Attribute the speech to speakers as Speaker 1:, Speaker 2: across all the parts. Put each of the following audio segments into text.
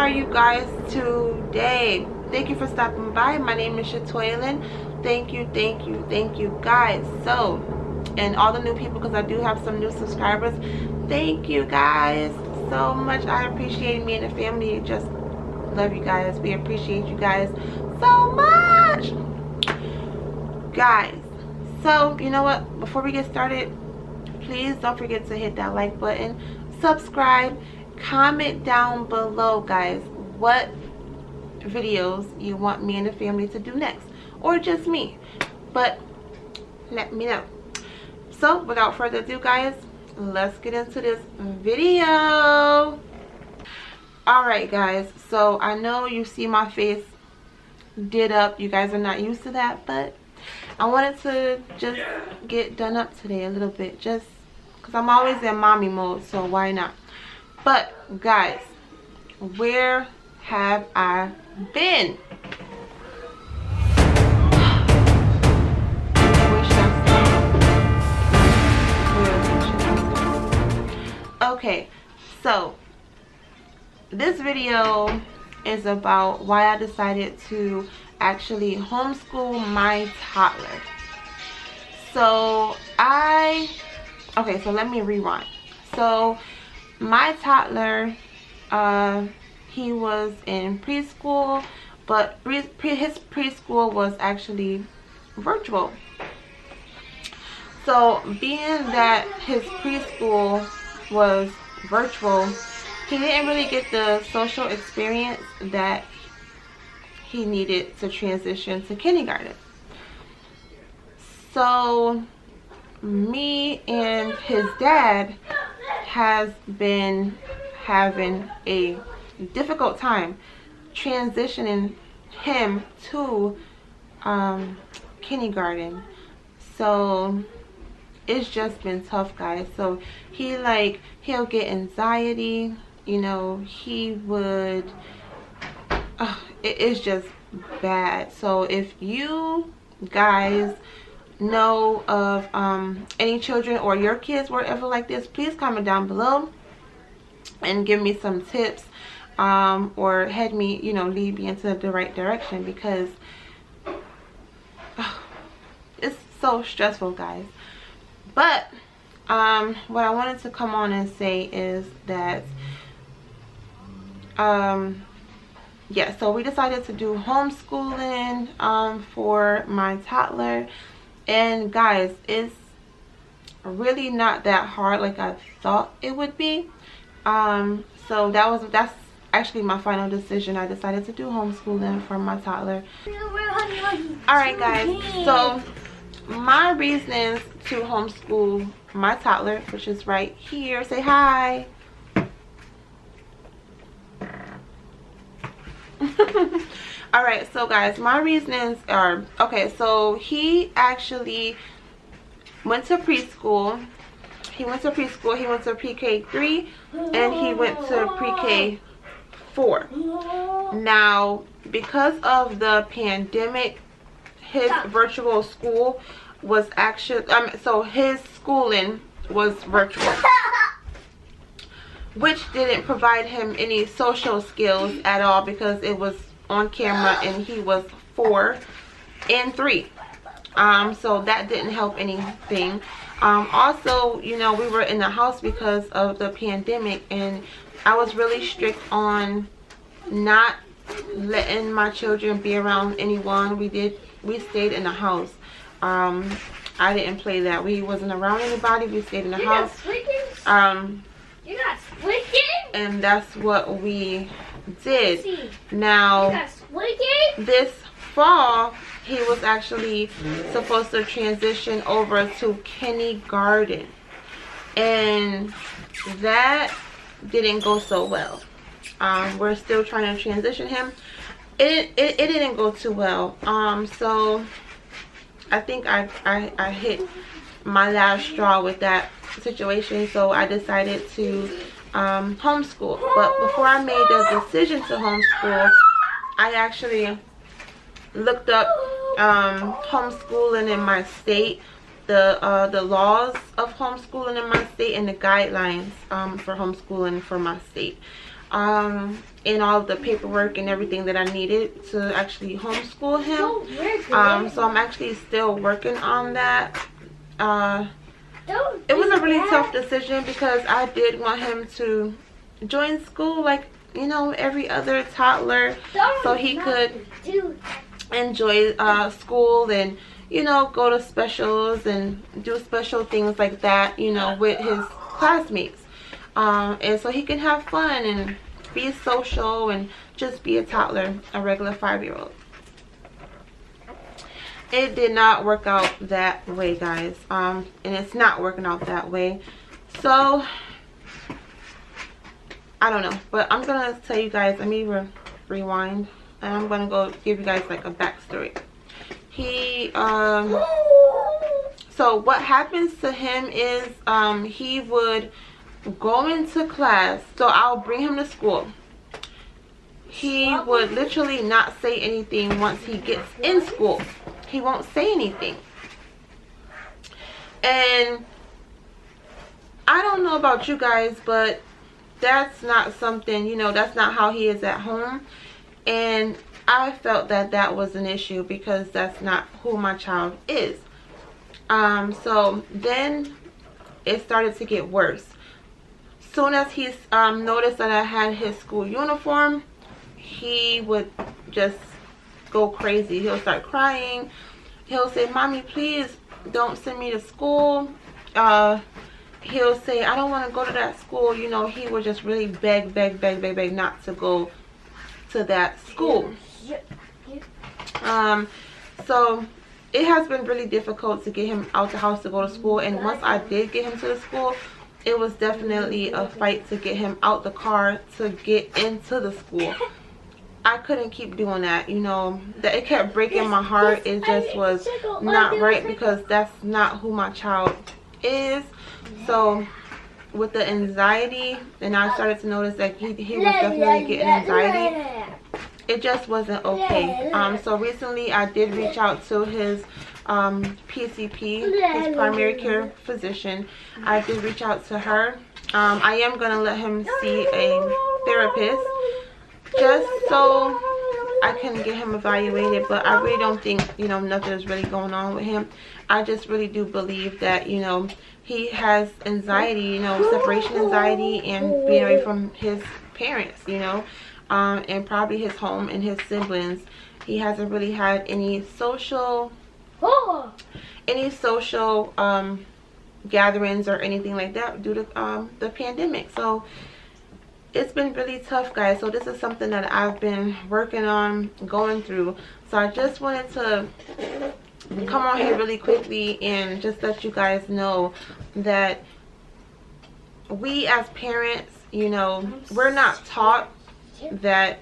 Speaker 1: are you guys today? Thank you for stopping by. My name is Shatoylin. Thank you guys. So, and all the new people, because I do have some new subscribers, thank you guys so much. I appreciate me and the family. Just love you guys. We appreciate you guys so much, guys. So you know what, before we get started, please don't forget to hit that like button, subscribe, comment down below, guys, what videos you want me and the family to do next, or just me, but let me know. So without further ado, guys, let's get into this video. Alright guys, so I know you see my face did up. You guys are not used to that, but I wanted to just get done up today a little bit, just because I'm always in mommy mode, so why not? But guys, where have I been? Okay, so this video is about why I decided to actually homeschool my toddler. So so let me rewind. So my toddler, he was in preschool, but his preschool was actually virtual. So being that his preschool was virtual, he didn't really get the social experience that he needed to transition to kindergarten. So me and his dad has been having a difficult time transitioning him to kindergarten. So it's just been tough, guys. So he'll get anxiety, you know, he would it's just bad. So if you guys know of any children or your kids were ever like this, please comment down below and give me some tips, or lead me into the right direction, because it's so stressful, guys. But what I wanted to come on and say is that yeah, so we decided to do homeschooling for my toddler, and guys, it's really not that hard like I thought it would be. So that's actually my final decision. I decided to do homeschooling for my toddler. Alright guys, so my reasons to homeschool my toddler, which is right here, say hi. Alright, so guys, my reasons are, okay, so he actually went to preschool. He went to pre-K 3 and he went to pre-K 4. Now, because of the pandemic, his virtual school was actually, so his schooling was virtual, which didn't provide him any social skills at all, because it was on camera and he was 4 and 3. So that didn't help anything. Also, you know, we were in the house because of the pandemic, and I was really strict on not letting my children be around anyone. We stayed in the house. I didn't play that. We wasn't around anybody. We stayed in the house.
Speaker 2: You got squeaking?
Speaker 1: And that's what we did. Now, this fall, he was actually supposed to transition over to kindergarten, and that didn't go so well. We're still trying to transition him. It didn't go too well. So I think I hit my last straw with that situation, so I decided to homeschool. But before I made the decision to homeschool, I actually looked up homeschooling in my state, the laws of homeschooling in my state, and the guidelines for homeschooling for my state. in all of the paperwork and everything that I needed to actually homeschool him. So I'm actually still working on that. It was a really tough decision because I did want him to join school like, you know, every other toddler, so he could enjoy school and, you know, go to specials and do special things like that, you know, with his classmates, and so he can have fun and be social and just be a toddler, a regular 5-year-old. It did not work out that way, guys, and it's not working out that way. So I don't know, but I'm gonna tell you guys, let me rewind, and I'm gonna go give you guys like a backstory. He so what happens to him is he would go into class, so I'll bring him to school. He would literally not say anything once he gets in school. He won't say anything. And I don't know about you guys, but that's not something, you know, that's not how he is at home. And I felt that that was an issue because that's not who my child is. So then it started to get worse. Soon as he noticed that I had his school uniform, he would just go crazy. He'll start crying. He'll say, "Mommy, please don't send me to school." He'll say, "I don't want to go to that school." You know, he would just really beg not to go to that school. So it has been really difficult to get him out the house to go to school, and once I did get him to the school, it was definitely a fight to get him out the car to get into the school. I couldn't keep doing that, you know, that it kept breaking my heart. It just was not right because that's not who my child is. So with the anxiety, and I started to notice that he was definitely getting anxiety. It just wasn't okay. So recently I did reach out to his PCP, his primary care physician. I did reach out to her. I am going to let him see a therapist just so I can get him evaluated, but I really don't think, you know, nothing's really going on with him. I just really do believe that, you know, he has anxiety, you know, separation anxiety and being away from his parents, you know, and probably his home and his siblings. He hasn't really had any social gatherings or anything like that due to the pandemic. So it's been really tough, guys. So this is something that I've been working on, going through. So I just wanted to come on here really quickly and just let you guys know that we as parents, you know, we're not taught that.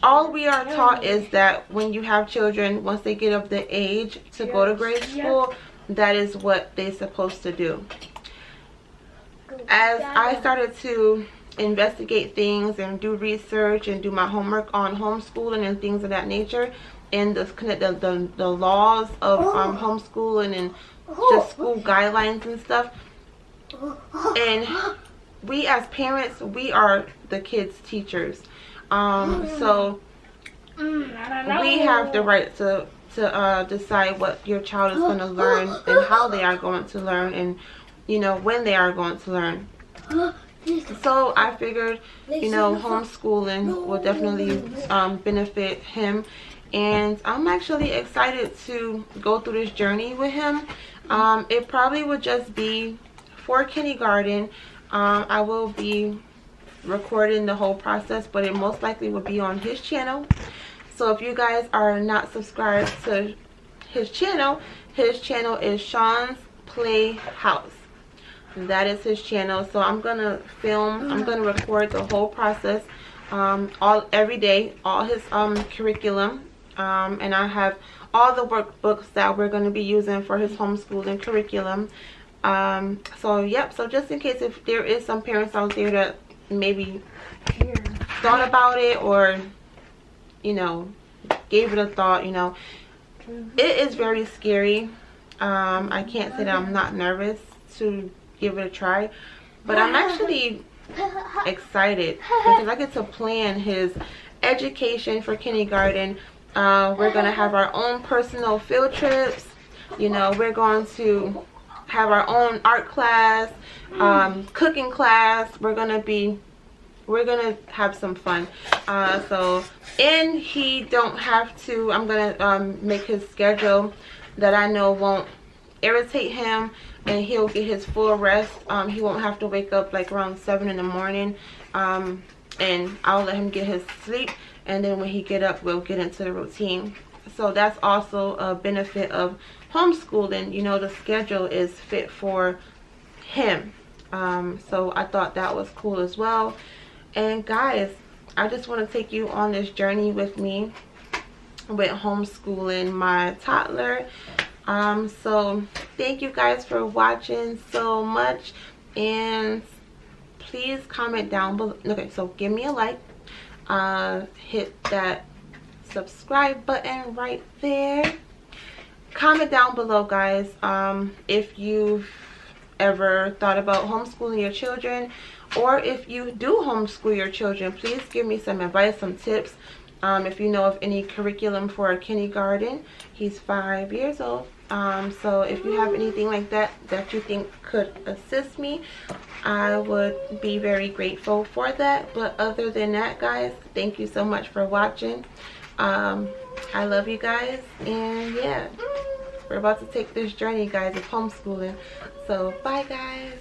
Speaker 1: All we are taught is that when you have children, once they get of the age to go to grade school, that is what they're supposed to do. As I started to investigate things and do research and do my homework on homeschooling and things of that nature, and the laws of homeschooling and just school guidelines and stuff, and we as parents, we are the kids' teachers. So we have the right to decide what your child is going to learn and how they are going to learn, and, you know, when they are going to learn. So I figured, you know, homeschooling will definitely benefit him, and I'm actually excited to go through this journey with him. It probably would just be for kindergarten. I will be recording the whole process, but it most likely will be on his channel. So if you guys are not subscribed to his channel is Sean's Playhouse. That is his channel. So I'm gonna film, I'm gonna record the whole process every day, all his curriculum, and I have all the workbooks that we're going to be using for his homeschooling curriculum. So yep, so just in case if there is some parents out there that maybe thought about it, or, you know, gave it a thought, you know, it is very scary. I can't say that I'm not nervous to give it a try, but I'm actually excited because I get to plan his education for kindergarten. We're gonna have our own personal field trips. You know, we're going to have our own art class, cooking class. We're gonna have some fun. And he don't have to, I'm gonna make his schedule that I know won't irritate him, and he'll get his full rest. He won't have to wake up like around 7 in the morning, and I'll let him get his sleep, and then when he get up, we'll get into the routine. So that's also a benefit of homeschooling. You know, the schedule is fit for him. So I thought that was cool as well. And guys, I just want to take you on this journey with me with homeschooling my toddler. So thank you guys for watching so much, and please comment down below. Okay, so give me a like, hit that subscribe button right there. Comment down below, guys, if you've ever thought about homeschooling your children, or if you do homeschool your children. Please give me some advice, some tips. If you know of any curriculum for a kindergarten. He's 5 years old. So if you have anything like that that you think could assist me, I would be very grateful for that. But other than that, guys, thank you so much for watching. I love you guys, and yeah, we're about to take this journey, guys, of homeschooling. So bye, guys.